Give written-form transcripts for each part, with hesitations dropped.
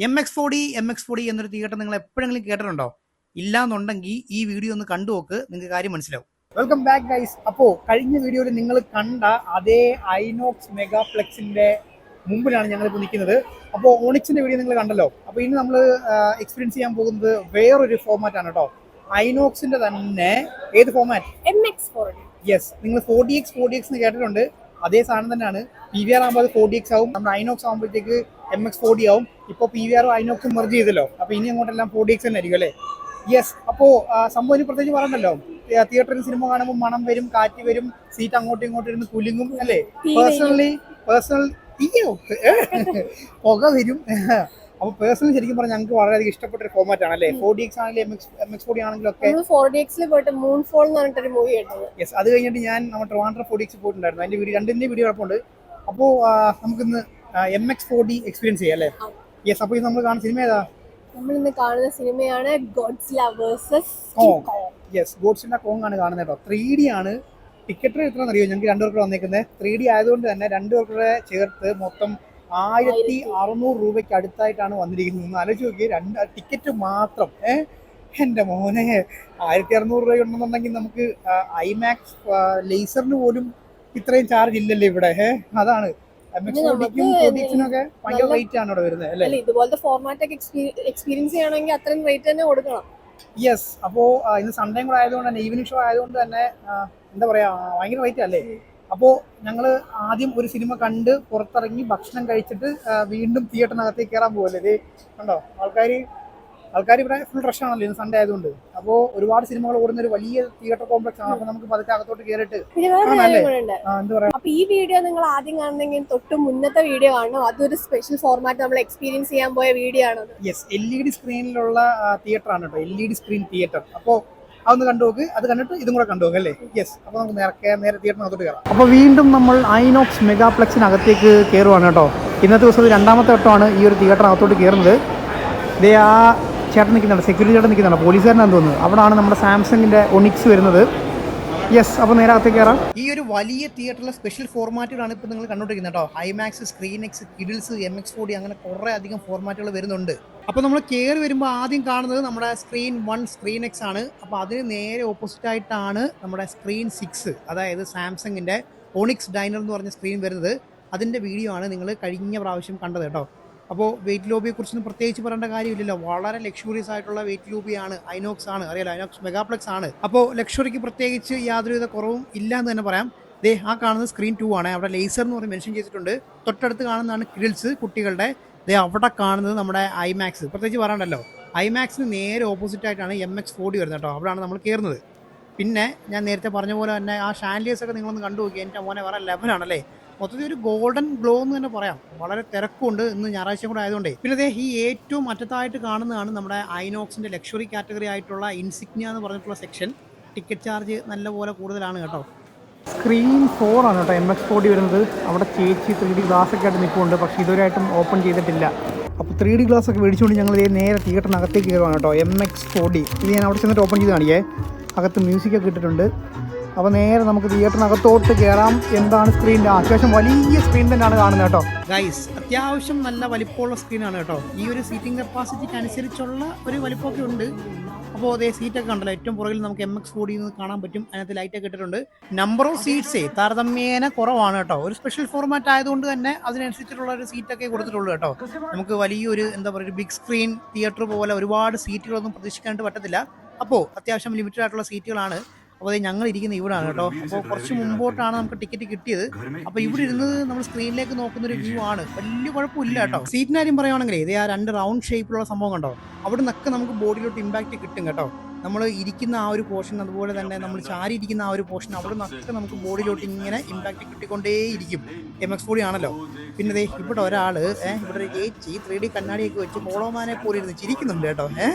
MX4D എന്നൊരു theatre നിങ്ങൾ എപ്പോഴെങ്കിലും കേട്ടിട്ടുണ്ടോ? ഇല്ലാന്നുണ്ടെങ്കിൽ ഈ വീഡിയോ ഒന്ന് കണ്ടു നോക്ക്, നിങ്ങൾക്ക് കാര്യം മനസ്സിലാവും. Welcome back guys. അപ്പോൾ കഴിഞ്ഞ വീഡിയോയിൽ നിങ്ങൾ കണ്ട അതേ ഐനോക്സ് മെഗാപ്ലെക്സിന്റെ മുമ്പിലാണ് ഞങ്ങളിപ്പോൾ നിൽക്കുന്നത്. അപ്പോൾ ഓണിക്സിന്റെ വീഡിയോ നിങ്ങൾ കണ്ടല്ലോ. അപ്പോൾ ഇനി നമ്മൾ എക്സ്പീരിയൻസ് ചെയ്യാൻ പോകുന്നത് വേറൊരു ഫോർമാറ്റ് ആണ് കേട്ടോ. ഐനോക്സിന്റെ തന്നെ ഏത് ഫോർമാറ്റ്? MX4D. യെസ്, നിങ്ങൾ 4DX എന്ന് കേട്ടിട്ടുണ്ട്. അതേ സാധനം തന്നെയാണ്. PVR ആകുമ്പോൾ അത് 4DX ആവും. നമ്മുടെ ഐനോക്സ് ആകുമ്പോഴത്തേക്ക് MX4D ആവും. ഇപ്പോൾ PVR ഐനോക്സും മെർജ് ചെയ്തല്ലോ. അപ്പോൾ ഇനി അങ്ങോട്ടെല്ലാം 4DX തന്നെ ആയിരിക്കും അല്ലേ? യെസ്. അപ്പോൾ സംഭവം ഇനി പ്രത്യേകിച്ച് പറഞ്ഞല്ലോ, തിയേറ്ററിൽ സിനിമ കാണുമ്പോൾ മണം വരും, കാറ്റ് വരും, സീറ്റ് അങ്ങോട്ടും ഇങ്ങോട്ടും ഇരുന്ന് കുലുങ്ങും അല്ലേ? പേഴ്സണൽ പുക വരും. അപ്പോൾ പേഴ്സണലി ശരിക്കും പറഞ്ഞാൽ ഞങ്ങൾക്ക് വളരെയധികം ഇഷ്ടപ്പെട്ട ഒരു ഫോർമാറ്റ് ആണ് അല്ലേ? 4DX ആണെങ്കിലും MX4D ആണെങ്കിലും ഒക്കെ. 4DX പോയിട്ട് മൂൺഫോൾ എന്ന് പറഞ്ഞിട്ടൊരു മൂവി കണ്ടത്. യെസ്, അത് കഴിഞ്ഞിട്ട് ഞാൻ നമ്മുടെ ട്രിവാൻഡ്രം 4DX പോയിട്ടുണ്ടായിരുന്നു. അതിന്റെ വീഡിയോ രണ്ടിന്റെ വീഡിയോ കുഴപ്പമുണ്ട്. അപ്പോൾ നമുക്കിന്ന് MX4D എക്സ്പീരിയൻസ് ചെയ്യാം അല്ലേ? യെസ്. അപ്പോൾ ഇത് നമ്മൾ കാണുന്ന സിനിമ ഏതാ? നമ്മൾ ഇന്ന് കാണുന്ന സിനിമയാണ് Godzilla versus Kong. Yes, Godzilla Kong ആണ് കാണുന്നത് കേട്ടോ. 3D ആണ്. ടിക്കറ്റ് എത്രയാണെന്ന് അറിയോ? ഞങ്ങൾക്ക് രണ്ടുപേർക്ക് വന്നേക്കുന്നത് 3D ആയതുകൊണ്ട് തന്നെ രണ്ടുപേർക്കൂടെ ചേർത്ത് മൊത്തം 1600 രൂപയ്ക്ക് അടുത്തായിട്ടാണ് വന്നിരിക്കുന്നത്. ഒന്ന് ആലോചിച്ച് നോക്കി, ടിക്കറ്റ് മാത്രം. എൻ്റെ മോനെ, 1600 രൂപ ഉണ്ടെന്നുണ്ടെങ്കിൽ നമുക്ക് IMAX ലേസറിന് പോലും ഇത്രയും ചാർജ് ഇല്ലല്ലോ ഇവിടെ. അതാണ് MX4Dക്കും 4DXനും ഒക്കെ ഭയങ്കര റേറ്റ് ആണ് ഇവിടെ വരുന്നത് അല്ലേ? ഇതുപോലത്തെ ഫോർമാറ്റ് ഒക്കെ എക്സ്പീരിയൻസ് ചെയ്യണമെങ്കിൽ അത്രയും റേറ്റ് തന്നെ കൊടുക്കണം. യെസ്. അപ്പോൾ ഇന്ന് സൺഡേയും കൂടെ ആയതുകൊണ്ട് തന്നെ, ഈവനിങ് ഷോ ആയതുകൊണ്ട് തന്നെ എന്താ പറയാ, ഭയങ്കര റേറ്റ് അല്ലേ? അപ്പോൾ ഞങ്ങൾ ആദ്യം ഒരു സിനിമ കണ്ട് പുറത്തിറങ്ങി ഭക്ഷണം കഴിച്ചിട്ട് വീണ്ടും തിയേറ്ററിനകത്തേക്ക് കയറാൻ പോകല്ലേ? കണ്ടോ, ആൾക്കാർ ഇവിടെ ഫുൾ റഷ് ആണല്ലോ ഇന്ന് സൺഡേ ആയതുകൊണ്ട്. അപ്പോൾ ഒരുപാട് സിനിമകൾ ഓടുന്ന ഒരു വലിയ തിയേറ്റർ കോംപ്ലക്സ് ആണ്. അപ്പോൾ നമുക്ക് പതുക്കെ അകത്തോട്ട് കയറിയിട്ട് എന്താ പറയാ. അപ്പൊ ഈ വീഡിയോ നിങ്ങൾ ആദ്യം കാണുന്നെങ്കിൽ തൊട്ട് മുന്നത്തെ വീഡിയോ കാണണം. അതൊരു സ്പെഷ്യൽ ഫോർമാറ്റ് നമ്മൾ എക്സ്പീരിയൻസ് ചെയ്യാൻ പോയ വീഡിയോ ആണ്. യെസ്, LED സ്ക്രീനിലുള്ള തിയേറ്റർ ആണ് കേട്ടോ. LED screen theatre. അപ്പോൾ അതൊന്ന് കണ്ടുനോക്ക്. അത് കണ്ടിട്ട് ഇതും കൂടെ കണ്ടുനോക്ക് അല്ലേ? യെസ്. അപ്പോൾ നമുക്ക് നേരെ തിയേറ്ററിനകത്തോട്ട് കയറാം. അപ്പോൾ വീണ്ടും നമ്മൾ ഐനോക്സ് മെഗാപ്ലെക്സിനകത്തേക്ക് കയറുവാണ് കേട്ടോ. ഇന്നത്തെ ദിവസം രണ്ടാമത്തെ വട്ടമാണ് ഈ ഒരു തിയേറ്ററിനകത്തോട്ട് കയറുന്നത്. ഇതേ ആ ചേട്ടൻ നിൽക്കുന്നുണ്ട്, സെക്യൂരിറ്റി ചേട്ടൻ നിൽക്കുന്നുണ്ട്, പോലീസുകാരനാണെന്ന് തോന്നുന്നു. അവിടെയാണ് നമ്മുടെ സാംസങ്ങിൻ്റെ ഒണിക്സ് വരുന്നത്. യെസ്. അപ്പോൾ നേരെ അകത്തേക്ക് കയറാം. ഈ ഒരു വലിയ തിയേറ്ററിലെ സ്പെഷ്യൽ ഫോർമാറ്റുകളാണ് ഇപ്പോൾ നിങ്ങൾ കണ്ടുകൊണ്ടിരിക്കുന്നത് കേട്ടോ. IMAX, ScreenX, കിഡിൽസ്, MX4D അങ്ങനെ കുറേ അധികം ഫോർമാറ്റുകൾ വരുന്നുണ്ട്. അപ്പോൾ നമ്മൾ കയറി വരുമ്പോൾ ആദ്യം കാണുന്നത് നമ്മുടെ സ്ക്രീൻ 1 ScreenX ആണ്. അപ്പോൾ അതിന് നേരെ ഓപ്പോസിറ്റ് ആയിട്ടാണ് നമ്മുടെ സ്ക്രീൻ 6, അതായത് സാംസങ്ങിൻ്റെ ഒണിക്സ് ഡൈനർ എന്ന് പറഞ്ഞ സ്ക്രീൻ വരുന്നത്. അതിൻ്റെ വീഡിയോ ആണ് നിങ്ങൾ കഴിഞ്ഞ പ്രാവശ്യം കണ്ടത് കേട്ടോ. അപ്പോൾ വെയിറ്റ് ലോബിയെ കുറിച്ചൊന്നും പ്രത്യേകിച്ച് പറയേണ്ട കാര്യമില്ലല്ലോ. വളരെ ലക്ഷൂറിയസ് ആയിട്ടുള്ള വെയിറ്റ് ലോബിയാണ്, ഐനോക്സ് ആണ്, അറിയാലോ, ഐനോക്സ് മെഗാപ്ലെക്സ് ആണ്. അപ്പോൾ ലക്ഷറിക്ക് പ്രത്യേകിച്ച് യാതൊരുവിധ കുറവും ഇല്ല എന്ന് തന്നെ പറയാം. ദേ ആ കാണുന്നത് സ്ക്രീൻ 2 ആണ്. അവിടെ ലേസർ എന്ന് പറഞ്ഞ് മെൻഷൻ ചെയ്തിട്ടുണ്ട്. തൊട്ടടുത്ത് കാണുന്നതാണ് കിഡിൽസ്, കുട്ടികളുടെ. ദേ അവിടെ കാണുന്നത് നമ്മുടെ IMAX. പ്രത്യേകിച്ച് പറയണ്ടല്ലോ, IMAXന് നേരെ ഓപ്പോസിറ്റ് ആയിട്ടാണ് MX4D വരുന്നത് കേട്ടോ. അവിടെയാണ് നമ്മൾ കയറുന്നത്. പിന്നെ ഞാൻ നേരത്തെ പറഞ്ഞ പോലെ തന്നെ ആ ഷാൻഡിയേഴ്സ് ഒക്കെ നിങ്ങളൊന്ന് കണ്ടു നോക്കി. എൻ്റെ മോനെ വേറെ ലെവലാണല്ലേ. മൊത്തത്തിൽ ഒരു ഗോൾഡൻ ഗ്ലോ എന്ന് തന്നെ പറയാം. വളരെ തിരക്കുണ്ട് ഇന്ന് ഞായറാഴ്ച കൂടെ ആയതുകൊണ്ടേ. പിന്നെ അതേ ഈ ഏറ്റവും അറ്റത്തായിട്ട് കാണുന്നതാണ് നമ്മുടെ ഐനോക്സിൻ്റെ ലക്ഷറി കാറ്റഗറി ആയിട്ടുള്ള ഇൻസിഗ്നിയ എന്ന് പറഞ്ഞിട്ടുള്ള സെക്ഷൻ. ടിക്കറ്റ് ചാർജ് നല്ലപോലെ കൂടുതലാണ് കേട്ടോ. സ്ക്രീൻ 4 ആണ് കേട്ടോ MX4D വരുന്നത്. അവിടെ ചേച്ചി 3D ഗ്ലാസ് ഒക്കെ ആയിട്ട് നിൽക്കുന്നുണ്ട്, പക്ഷേ ഇതുവരെയായിട്ടും ഓപ്പൺ ചെയ്തിട്ടില്ല. അപ്പോൾ 3D ഗ്ലാസ് ഒക്കെ മേടിച്ചുകൊണ്ട് ഞങ്ങൾ നേരെ തിയേറ്ററിനകത്തേക്ക് കയറുവാണ് കേട്ടോ. MX4D ഇത് ഞാൻ അവിടെ ചെന്നിട്ട് ഓപ്പൺ ചെയ്ത് കാണിയേ. അകത്ത് മ്യൂസിക്കൊക്കെ ഇട്ടിട്ടുണ്ട്. അപ്പോൾ നേരെ നമുക്ക് തിയേറ്ററിനകത്തോട്ട് കയറാം. എന്താണ് സ്ക്രീനിൻ്റെ അത്യാവശ്യം വലിയ സ്ക്രീൻ തന്നെയാണ് കാണുന്നത് കേട്ടോ. ഗൈസ്, അത്യാവശ്യം നല്ല വലിപ്പമുള്ള സ്ക്രീനാണ് കേട്ടോ. ഈ ഒരു സീറ്റിംഗ് കപ്പാസിറ്റിക്ക് അനുസരിച്ചുള്ള ഒരു വലിപ്പമൊക്കെ ഉണ്ട്. അപ്പോൾ അതേ സീറ്റൊക്കെ കണ്ടല്ലോ, ഏറ്റവും പുറകിൽ നമുക്ക് MX4D കാണാൻ പറ്റും. അതിനകത്ത് ലൈറ്റൊക്കെ ഇട്ടിട്ടുണ്ട്. നമ്പർ ഓഫ് സീറ്റ്സേ താരതമ്യേന കുറവാണ് കേട്ടോ. ഒരു സ്പെഷ്യൽ ഫോർമാറ്റ് ആയതുകൊണ്ട് തന്നെ അതിനനുസരിച്ചിട്ടുള്ള ഒരു സീറ്റൊക്കെ കൊടുത്തിട്ടുള്ളൂ കേട്ടോ. നമുക്ക് വലിയൊരു എന്താ പറയുക, ഒരു ബിഗ് സ്ക്രീൻ തിയേറ്റർ പോലെ ഒരുപാട് സീറ്റുകളൊന്നും പ്രതീക്ഷിക്കാനായിട്ട് പറ്റത്തില്ല. അപ്പോൾ അത്യാവശ്യം ലിമിറ്റഡ് ആയിട്ടുള്ള സീറ്റുകളാണ്. അപ്പോൾ ഞങ്ങൾ ഇരിക്കുന്ന ഇവിടെയാണ് കേട്ടോ. അപ്പോൾ കുറച്ച് മുമ്പോട്ടാണ് നമുക്ക് ടിക്കറ്റ് കിട്ടിയത്. അപ്പോൾ ഇവിടെ ഇരുന്നത് നമ്മൾ സ്ക്രീനിലേക്ക് നോക്കുന്ന ഒരു വ്യൂ ആണ്. വലിയ കുഴപ്പമില്ല കേട്ടോ. സീറ്റിൻ്റെ കാര്യം പറയുവാണെങ്കിൽ ഇതേ ആ 2 റൗണ്ട് ഷേപ്പിലുള്ള സംഭവം കണ്ടോ, അവിടെ നിന്നൊക്കെ നമുക്ക് ബോഡിയിലോട്ട് ഇമ്പാക്റ്റ് കിട്ടും കേട്ടോ. നമ്മൾ ഇരിക്കുന്ന ആ ഒരു പോർഷൻ, അതുപോലെ തന്നെ നമ്മൾ ചാരി ഇരിക്കുന്ന ആ ഒരു പോർഷൻ, അവിടെ നിന്നൊക്കെ നമുക്ക് ബോഡിയിലോട്ട് ഇങ്ങനെ ഇമ്പാക്റ്റ് കിട്ടിക്കൊണ്ടേയിരിക്കും. MX4D ആണല്ലോ. പിന്നെ ദേ ഇവിടെ ഒരാൾ ഇവിടെ ഒരു ചേച്ചി 3D കണ്ണാടിയൊക്കെ വെച്ച് പോളോമാനെ പോലെ ഇരുന്ന് ചിരിക്കുന്നുണ്ട് കേട്ടോ.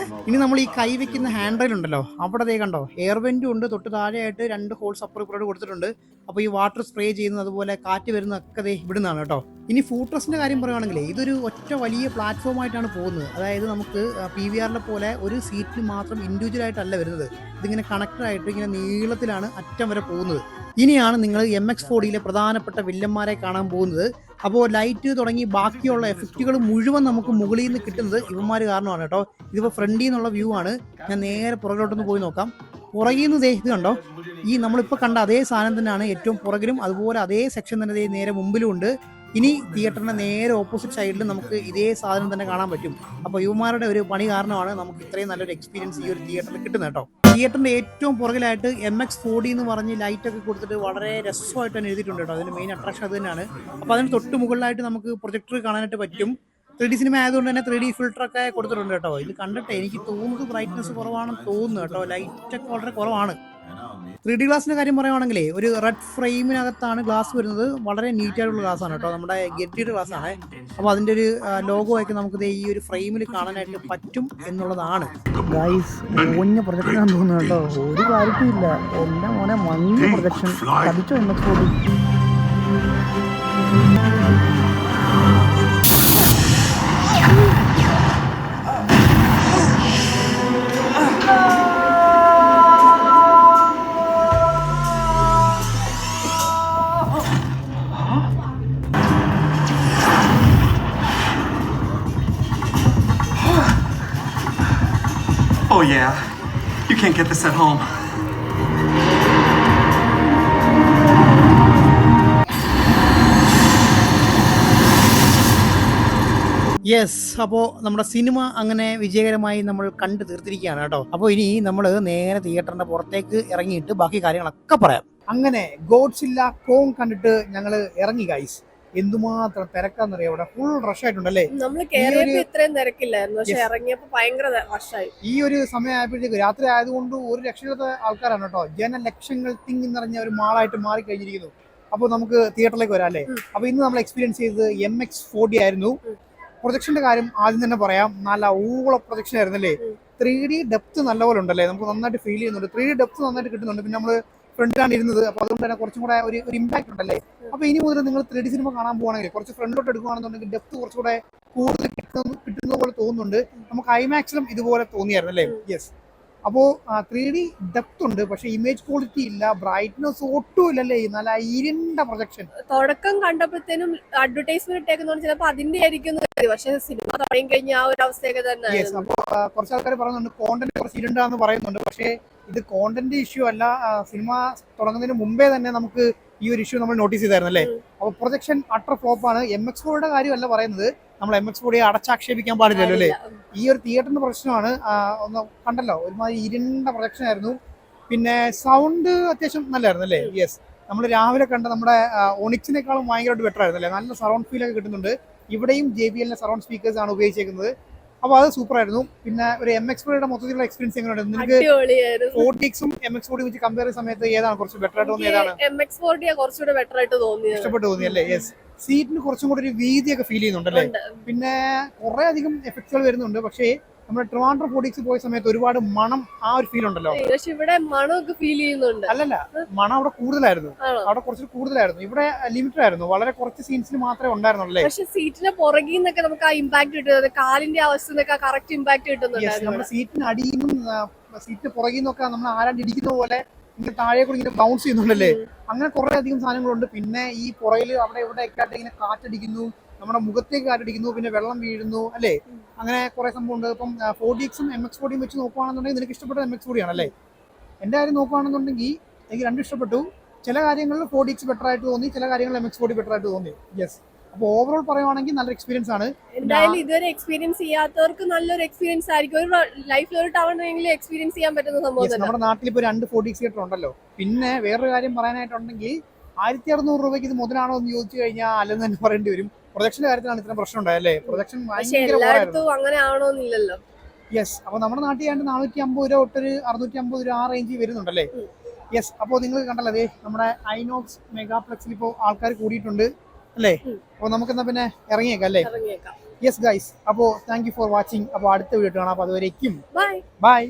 ഇനി നമ്മൾ ഈ കൈ വെക്കുന്ന ഹാൻഡ് റെയിൽ ഉണ്ടല്ലോ, അവിടെ ദേ കണ്ടോ എയർ വെന്റും ഉണ്ട്. തൊട്ട് താഴെയായിട്ട് 2 ഹോൾസ് അപ്പുറം ഇപ്പുറം കൊടുത്തിട്ടുണ്ട്. അപ്പോൾ ഈ വാട്ടർ സ്പ്രേ ചെയ്യുന്നത് അതുപോലെ കാറ്റ് വരുന്നതൊക്കെ ദേ ഇവിടുന്നാണ് കേട്ടോ. ഇനി ഫുഡ് ട്രസ്റ്റിൻ്റെ കാര്യം പറയുകയാണെങ്കിൽ ഇതൊരു ഒറ്റ വലിയ പ്ലാറ്റ്ഫോമായിട്ടാണ് പോകുന്നത്. അതായത് നമുക്ക് PVRലെ പോലെ ഒരു സീറ്റിൽ മാത്രം ഇൻഡിവിജ്വലായിട്ടല്ല വരുന്നത്. ഇതിങ്ങനെ കണക്റ്റഡ് ആയിട്ട് ഇങ്ങനെ നീളത്തിലാണ് അറ്റം വരെ പോകുന്നത്. ഇനിയാണ് നിങ്ങൾ MX4Dയിലെ പ്രധാനപ്പെട്ട വില്ലന്മാരെ കാണാൻ പോകുന്നത്. അപ്പോൾ ലൈറ്റ് തുടങ്ങി ബാക്കിയുള്ള എഫക്റ്റുകൾ മുഴുവൻ നമുക്ക് മുകളിൽ നിന്ന് കിട്ടുന്നത് ഇവന്മാർ കാരണമാണ് കേട്ടോ. ഇതിപ്പോൾ ഫ്രണ്ടിൽ നിന്നുള്ള വ്യൂ ആണ്. ഞാൻ നേരെ പുറകിലോട്ടൊന്ന് പോയി നോക്കാം. പുറകിൽ നിന്ന് ഇത് കണ്ടോ, ഈ നമ്മളിപ്പോൾ കണ്ട അതേ സാധനം തന്നെയാണ് ഏറ്റവും പുറകിലും, അതുപോലെ അതേ സെക്ഷൻ തന്നെ നേരെ മുമ്പിലും ഉണ്ട്. ഇനി തിയേറ്ററിന്റെ നേരെ ഓപ്പോസിറ്റ് സൈഡിൽ നമുക്ക് ഇതേ സാധനം തന്നെ കാണാൻ പറ്റും. അപ്പോൾ യുവമാരുടെ ഒരു പണി കാരണമാണ് നമുക്ക് ഇത്രയും നല്ലൊരു എക്സ്പീരിയൻസ് ഈ ഒരു തിയേറ്ററിൽ കിട്ടുന്നത് കേട്ടോ. തിയേറ്ററിന്റെ ഏറ്റവും പുറകിലായിട്ട് MX4D എന്ന് പറഞ്ഞ് ലൈറ്റൊക്കെ കൊടുത്തിട്ട് വളരെ രസമായിട്ട് തന്നെ എഴുതിയിട്ടുണ്ട് കേട്ടോ. അതിന്റെ മെയിൻ അട്രാക്ഷൻ അത് തന്നെയാണ്. അപ്പോൾ അതിന് തൊട്ട് മുകളിലായിട്ട് നമുക്ക് പ്രൊജക്ടർ കാണാനായിട്ട് പറ്റും. 3D സിനിമ ആയതുകൊണ്ട് തന്നെ 3D ഫിൽറ്ററൊക്കെ കൊടുത്തിട്ടുണ്ട് കേട്ടോ. ഇത് കണ്ടിട്ട് എനിക്ക് തോന്നുന്നത് ബ്രൈറ്റ്നസ് കുറവാണെന്ന് തോന്നുന്നു കേട്ടോ. ലൈറ്റൊക്കെ വളരെ കുറവാണ്. 3D ഗ്ലാസിന്റെ കാര്യം പറയുവാണെങ്കിൽ ഒരു റെഡ് ഫ്രെയിമിനകത്താണ് ഗ്ലാസ് വരുന്നത്. വളരെ നീറ്റ് ആയിട്ടുള്ള ഗ്ലാസ് ആണ് കേട്ടോ. നമ്മുടെ ഗെറ്റിയുടെ ഗ്ലാസ് ആണ്. അപ്പോൾ അതിന്റെ ഒരു ലോഗോ ഒക്കെ നമുക്ക് ഈ ഒരു ഫ്രെയിമിൽ കാണാനായിട്ട് പറ്റും എന്നുള്ളതാണ്. ഗൈസ് ഓഞ്ഞ പ്രൊജക്ഷൻ ആണെന്ന് തോന്നുന്നു കേട്ടോ. ഒരു ക്ലാരിറ്റി ഇല്ല. എല്ലാം മോനെ മഞ്ഞ പ്രൊജക്ഷൻ കടിച്ചോ MX4D. Oh yeah, you can't get this at home. Yes, അപ്പോൾ നമ്മുടെ സിനിമ അങ്ങനെ വിജയകരമായി നമ്മൾ കണ്ടു തീർത്തിരിക്കുകയാണ് കേട്ടോ. അപ്പോൾ ഇനി നമ്മൾ നേരെ തിയേറ്ററിന്റെ പുറത്തേക്ക് ഇറങ്ങിയിട്ട് ബാക്കി കാര്യങ്ങളൊക്കെ പറയാം. അങ്ങനെ ഗോഡ്സില്ല കോങ് കണ്ടിട്ട് ഞങ്ങൾ ഇറങ്ങി ഗൈസ്. എന്തുമാത്രം തിരക്കാന്നറിയാം. ഇവിടെ ഫുൾ റഷ് ആയിട്ടുണ്ടല്ലേ. നമ്മൾ കേറിയപ്പോ ഇത്രയും തിരക്കില്ലായിരുന്നു, പക്ഷെ ഇറങ്ങിയപ്പോ ഭയങ്കര റഷായി. ഈ ഒരു സമയമായപ്പോഴത്തേക്ക് രാത്രി ആയതുകൊണ്ട് ഒരു രക്ഷയില്ലാത്ത ആൾക്കാരാണ് കേട്ടോ. ജനലക്ഷങ്ങൾ തിങ്ങി നിറഞ്ഞ ഒരു മാളായിട്ട് മാറി കഴിഞ്ഞിരിക്കുന്നു. അപ്പോൾ നമുക്ക് തിയേറ്ററിലേക്ക് വരാം അല്ലേ. അപ്പോൾ ഇന്ന് നമ്മൾ എക്സ്പീരിയൻസ് ചെയ്തത് MX4D ആയിരുന്നു. പ്രൊജക്ഷന്റെ കാര്യം ആദ്യം തന്നെ പറയാം. നല്ല ഊള പ്രൊജക്ഷൻ ആയിരുന്നല്ലേ. 3D ഡെപ്ത് നല്ലപോലെ ഉണ്ടല്ലേ. നമുക്ക് നന്നായിട്ട് ഫീൽ ചെയ്യുന്നുണ്ട്. 3D ഡെപ്ത് നന്നായിട്ട് കിട്ടുന്നുണ്ട്. പിന്നെ നമ്മൾ ഫ്രണ്ടിലാണ് ഇരുന്നത്. അപ്പോൾ അതുകൊണ്ട് തന്നെ കുറച്ചും കൂടെ ഒരു ഇമ്പാക്ട് ഉണ്ടല്ലേ. അപ്പോൾ ഇനി മുതൽ നിങ്ങൾ 3D സിനിമ കാണാൻ പോകുകയാണെങ്കിൽ കുറച്ച് ഫ്രണ്ടിലോട്ട് എടുക്കുകയാണെന്നുണ്ടെങ്കിൽ ഡെപ്ത് കുറച്ചുകൂടെ കൂടുതൽ കിട്ടുന്ന പോലെ തോന്നുന്നുണ്ട്. നമുക്ക് IMAX-ലും ഇതുപോലെ തോന്നിയായിരുന്നു അല്ലേ. യെസ്, അപ്പോൾ 3D ഡെപ്ത് ഉണ്ട്, പക്ഷെ ഇമേജ് ക്വാളിറ്റി ഇല്ല, ബ്രൈറ്റ്നസ് ഒട്ടും ഇല്ലല്ലേ. നല്ല ഇരുണ്ട പ്രൊജക്ഷൻ. തുടക്കം കണ്ടപ്പോഴത്തേനും അഡ്വർടൈസ്മെന്റ് ഇട്ടേക്കുന്നോണ്ട് ചിലപ്പോൾ അതിന്റെ ആയിരിക്കും, പക്ഷെ സിനിമ തുടങ്ങി കഴിഞ്ഞ ആ ഒരു അവസ്ഥയൊക്കെ തന്നെ. അപ്പോൾ കുറച്ച് ആൾക്കാർ പറയുന്നുണ്ട് കോണ്ടന്റ് കുറച്ച് ഇരുണ്ടാന്ന് പറയുന്നുണ്ട്. പക്ഷേ ഇത് കോണ്ടന്റ് ഇഷ്യൂ അല്ല. സിനിമ തുടങ്ങുന്നതിന് മുമ്പേ തന്നെ നമുക്ക് ഈ ഒരു ഇഷ്യൂ നമ്മൾ നോട്ടീസ് ചെയ്തായിരുന്നു അല്ലേ. അപ്പോൾ പ്രൊജക്ഷൻ അട്ടർ ഫ്ലോപ്പാണ്. MX4യുടെ കാര്യമല്ല പറയുന്നത്. നമ്മൾ MX4 അടച്ചാക്ഷേപിക്കാൻ പാടില്ലല്ലോ അല്ലേ. ഈ ഒരു തിയേറ്ററിന്റെ പ്രശ്നമാണ്. ഒന്ന് കണ്ടല്ലോ, ഒരുമാതിരി ഇരുണ്ട പ്രൊജക്ഷൻ ആയിരുന്നു. പിന്നെ സൗണ്ട് അത്യാവശ്യം നല്ലായിരുന്നു അല്ലേ. യെസ്, നമ്മൾ രാവിലെ കണ്ട നമ്മുടെ ഒണിക്സിനേക്കാളും ഭയങ്കരമായിട്ട് ബെറ്റർ ആയിരുന്നു അല്ലേ. നല്ല സറൗണ്ട് ഫീൽ ഒക്കെ കിട്ടുന്നുണ്ട്. ഇവിടെയും JBLന്റെ സറൗണ്ട് സ്പീക്കേഴ്സ് ആണ് ഉപയോഗിച്ചേക്കുന്നത്. അപ്പോൾ അത് സൂപ്പർ ആയിരുന്നു. പിന്നെ ഒരു MX4യുടെ മൊത്തത്തിലുള്ള എക്സ്പീരിയൻസ് എങ്ങനെയുണ്ട് നിങ്ങൾക്ക്? 4DXും MX4D വെച്ച് കമ്പയർ ചെയ്യുന്ന സമയത്ത് ഏതാണ് കുറച്ച് ബെറ്റർ ആയിട്ട് തോന്നിയത്? ഏതാണ് MX4D കുറച്ചുകൂടെ ബെറ്റർ ആയിട്ട് തോന്നിയത്, ഇഷ്ടപ്പെട്ടു തോന്നിയല്ലേ. യെസ്, സീറ്റിന് കുറച്ചും കൂടി ഒരു വീതിയൊക്കെ ഫീൽ ചെയ്യുന്നുണ്ടല്ലേ. പിന്നെ കുറെ അധികം എഫക്റ്റുകൾ വരുന്നുണ്ട്. പക്ഷേ നമ്മുടെ ട്രിവാൻഡ്രം 4DX പോയ സമയത്ത് ഒരുപാട് മണം, ആ ഒരു ഫീൽ ഉണ്ടല്ലോ. പക്ഷെ ഇവിടെ മണമൊക്കെ ഫീൽ ചെയ്യുന്നുണ്ട്. അല്ലല്ല, മണം അവിടെ കൂടുതലായിരുന്നു. അവിടെ കുറച്ച് കൂടുതലായിരുന്നു. ഇവിടെ ലിമിറ്റഡ് ആയിരുന്നു. വളരെ കുറച്ച് സീൻസിൽ മാത്രമേ ഉണ്ടായിരുന്നുള്ളൂ. പക്ഷെ സീറ്റിന്റെ പുറകിൽ നിന്നൊക്കെ നമുക്ക് ആ ഇമ്പാക്ട് കിട്ടുന്നത്, കാലിന്റെ അവസ്ഥ കറക്റ്റ് ഇമ്പാക്ട് കിട്ടുന്നുണ്ട്. നമ്മുടെ സീറ്റിന് അടിയിൽ നിന്നും സീറ്റിന് പുറകിൽ നിന്നൊക്കെ നമ്മൾ ആരാണ്ട് ഇടിക്കുന്ന പോലെ ഇങ്ങനെ താഴെ കൂടി ഇങ്ങനെ ബൗൺസ് ചെയ്യുന്നുണ്ടല്ലേ. അങ്ങനെ കുറെ അധികം സാധനങ്ങളുണ്ട്. പിന്നെ ഈ പുറകിൽ അവിടെ ഇവിടെ ഒക്കെ ആയിട്ട് ഇങ്ങനെ കാറ്റടിക്കുന്നു, നമ്മുടെ മുഖത്തേക്ക് കാറ്റടിക്കുന്നു, പിന്നെ വെള്ളം വീഴുന്നു അല്ലേ. അങ്ങനെ കുറെ സംഭവം ഉണ്ട്. ഇപ്പം 4DXും MX4Dയും വെച്ച് നോക്കുകയാണെന്നുണ്ടെങ്കിൽ നിനക്ക് ഇഷ്ടപ്പെട്ട MX4D ആണല്ലേ. എൻ്റെ കാര്യം നോക്കുകയാണെന്നുണ്ടെങ്കിൽ എനിക്ക് രണ്ടും ഇഷ്ടപ്പെട്ടു. ചില കാര്യങ്ങളിൽ 4DX ബെറ്റർ ആയിട്ട് തോന്നി, ചില കാര്യങ്ങളിൽ MX4D ബെറ്റർ ആയിട്ട് തോന്നി. യെസ്, അപ്പോൾ ഓവറോൾ പറയുവാണെങ്കിൽ നല്ലൊരു എക്സ്പീരിയൻസ് ആണ്. എന്തായാലും ഇതുവരെ എക്സ്പീരിയൻസ് ചെയ്യാത്തവർക്ക് നല്ലൊരു എക്സ്പീരിയൻസ് ആയിരിക്കും. ഒരു ലൈഫിൽ ഒരു തവണയെങ്കിലും എക്സ്പീരിയൻസ് ചെയ്യാൻ പറ്റുന്ന സംഭവം. നമ്മുടെ നാട്ടിൽ ഇപ്പോൾ 2 4DX തിയേറ്റർ ഉണ്ടല്ലോ. പിന്നെ വേറൊരു കാര്യം പറയാനായിട്ടുണ്ടെങ്കിൽ 1600 രൂപയ്ക്ക് ഇത് മുതലാണോ എന്ന് ചോദിച്ചു കഴിഞ്ഞാൽ അല്ലെന്ന് തന്നെ പറയേണ്ടി വരും. പ്രൊജക്ഷന്റെ കാര്യത്തിലാണ് ഇത്ര പ്രശ്നം ഉണ്ടായല്ലേ. പ്രൊജക്ഷൻ അങ്ങനെ ആണോന്നില്ലല്ലോ. യെസ്, അപ്പോൾ നമ്മുടെ നാട്ടിൽ 450 രൂപ തൊട്ടൊരു 650 രൂപ ആ റേഞ്ചിൽ വരുന്നുണ്ടല്ലേ. യെസ്, അപ്പോൾ നിങ്ങൾ കണ്ടല്ലോ അതെ, നമ്മുടെ ഐനോക്സ് മെഗാപ്ലെക്സിൽ ഇപ്പോൾ ആൾക്കാർ കൂടിയിട്ടുണ്ട് അല്ലേ. അപ്പോൾ നമുക്കെന്നാ പിന്നെ ഇറങ്ങിയേക്കാം അല്ലേ. യെസ് ഗൈസ്, അപ്പോൾ താങ്ക് യു ഫോർ വാച്ചിങ്. അപ്പോൾ അടുത്ത വീഡിയോ കാണാം. അപ്പോൾ അതുവരേക്കും ബൈ.